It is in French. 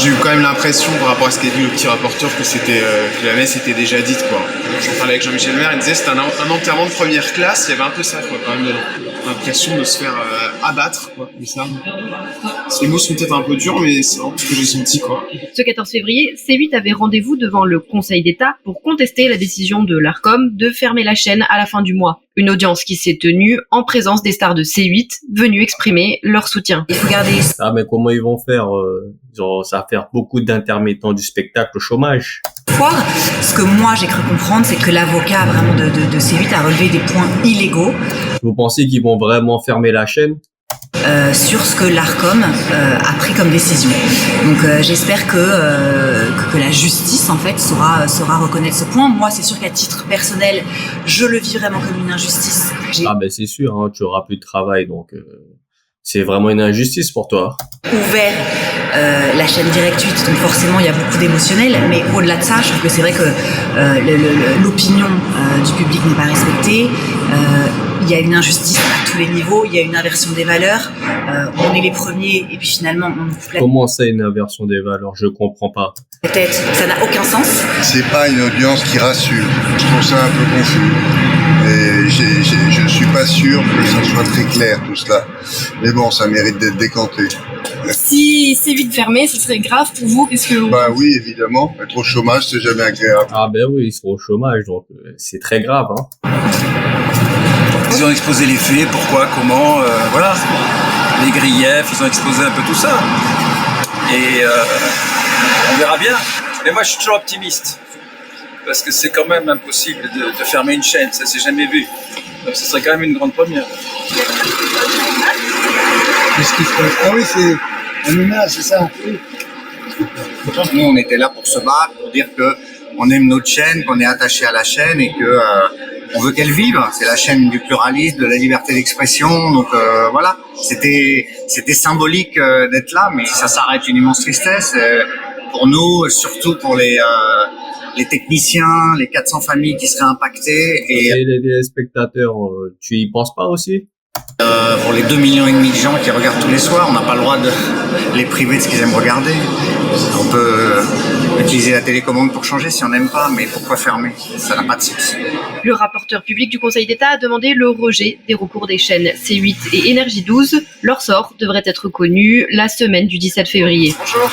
J'ai eu quand même l'impression, par rapport à ce qu'a dit le petit rapporteur, que la messe était déjà dite, quoi. J'en parlais avec Jean-Michel Maire, il disait que c'était un enterrement de première classe, il y avait un peu ça, quoi, quand même, l'impression de se faire abattre, quoi, mais ça. Ces mots sont peut-être un peu durs, mais c'est vraiment ce que j'ai senti, quoi. Ce 14 février, C8 avait rendez-vous devant le Conseil d'État pour contester la décision de l'Arcom de fermer la chaîne à la fin du mois. Une audience qui s'est tenue en présence des stars de C8 venus exprimer leur soutien. Il faut garder... Ah, mais comment ils vont faire genre, ça va faire beaucoup d'intermittents du spectacle au chômage. Ce que moi j'ai cru comprendre, c'est que l'avocat vraiment de C8 a relevé des points illégaux. Vous pensez qu'ils vont vraiment fermer la chaîne? Sur ce que l'Arcom a pris comme décision. Donc j'espère que la justice en fait saura reconnaître ce point. Moi c'est sûr qu'à titre personnel, je le vis vraiment comme une injustice. Ah ben c'est sûr, hein, tu auras plus de travail, donc c'est vraiment une injustice pour toi. Ouvert la chaîne Direct 8, donc forcément il y a beaucoup d'émotionnel, mais au-delà de ça, je trouve que c'est vrai que l'opinion du public n'est pas respectée. Il y a une injustice à tous les niveaux, il y a une inversion des valeurs, on est les premiers et puis finalement on nous plaît. Comment ça une inversion des valeurs? Je comprends pas. Peut-être, ça n'a aucun sens. C'est pas une audience qui rassure, je trouve ça un peu confus. Et je suis pas sûr que ça soit très clair tout cela. Mais bon, ça mérite d'être décanté. Si C8 fermé, ce serait grave pour vous, qu'est-ce que vous... Bah oui, évidemment. Être au chômage, c'est jamais agréable. Ah ben oui, ils seront au chômage, donc c'est très grave, hein. Ils ont exposé les faits, pourquoi, comment, voilà. Les griefs, ils ont exposé un peu tout ça. Et on verra bien. Mais moi, je suis toujours optimiste. Parce que c'est quand même impossible de fermer une chaîne, ça s'est jamais vu. Donc ce serait quand même une grande première. Qu'est-ce qui se passe? Ah oui, c'est un image, c'est ça. Oui. Nous, on était là pour se battre, pour dire que on aime notre chaîne, qu'on est attaché à la chaîne et que on veut qu'elle vive. C'est la chaîne du pluralisme, de la liberté d'expression. Donc voilà, c'était symbolique d'être là, mais si ça s'arrête, une immense tristesse pour nous, surtout pour les techniciens, les 400 familles qui seraient impactées. Et les spectateurs, tu y penses pas aussi? pour les 2,5 millions de gens qui regardent tous les soirs, on n'a pas le droit de les priver de ce qu'ils aiment regarder. On peut utiliser la télécommande pour changer si on n'aime pas, mais pourquoi fermer? Ça n'a pas de sens. Le rapporteur public du Conseil d'État a demandé le rejet des recours des chaînes C8 et Énergie 12. Leur sort devrait être connu la semaine du 17 février. Bonjour.